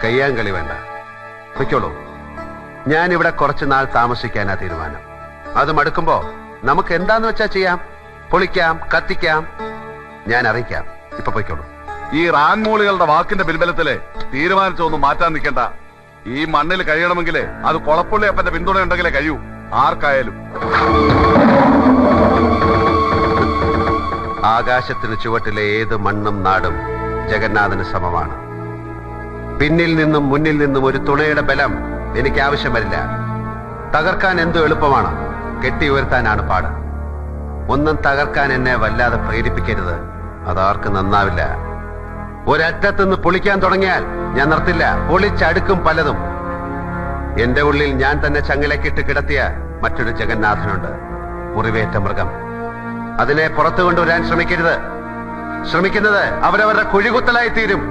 കയ്യാങ്കളി വേണ്ട, പൊയ്ക്കോളൂ. ഞാനിവിടെ കുറച്ചു നാൾ താമസിക്കാനാ തീരുമാനം. അത് മടുക്കുമ്പോ നമുക്ക് എന്താന്ന് വെച്ചാ ചെയ്യാം. പൊളിക്കാം, കത്തിക്കാം. ഞാൻ അറിയിക്കാം. ഇപ്പൊ പൊയ്ക്കോളൂ. ഈ റാൻമൂളികളുടെ വാക്കിന്റെ പിൻബലത്തില് തീരുമാനിച്ചൊന്നും മാറ്റാൻ നിൽക്കണ്ട. ഈ മണ്ണിൽ കഴിയണമെങ്കിൽ അത് കൊളപ്പുള്ളിയപ്പന്റെ പിന്തുണ ഉണ്ടെങ്കിലേ കഴിയൂ, ആർക്കായാലും. ആകാശത്തിന് ചുവട്ടിലെ ഏത് മണ്ണും നാടും ജഗന്നാഥന് സമമാണ്. പിന്നിൽ നിന്നും മുന്നിൽ നിന്നും ഒരു തുണയുടെ ബലം എനിക്ക് ആവശ്യം വരില്ല. തകർക്കാൻ എന്തു എളുപ്പമാണ്, കെട്ടി ഉയർത്താനാണ് പാട്. ഒന്നും തകർക്കാൻ എന്നെ വല്ലാതെ പ്രേരിപ്പിക്കരുത്, അതാർക്കും നന്നാവില്ല. ഒരറ്റത്തുനിന്ന് പൊളിക്കാൻ തുടങ്ങിയാൽ ഞാൻ നിർത്തില്ല. പൊളിച്ചടുക്കും പലതും. എന്റെ ഉള്ളിൽ ഞാൻ തന്നെ ചങ്ങലക്കിട്ട് കിടത്തിയ മറ്റൊരു ജഗന്നാഥനുണ്ട്, മുറിവേറ്റ മൃഗം. അതിനെ പുറത്തു കൊണ്ടുവരാൻ ശ്രമിക്കരുത്. ശ്രമിക്കുന്നത് അവരവരുടെ കുഴികുത്തലായി തീരും.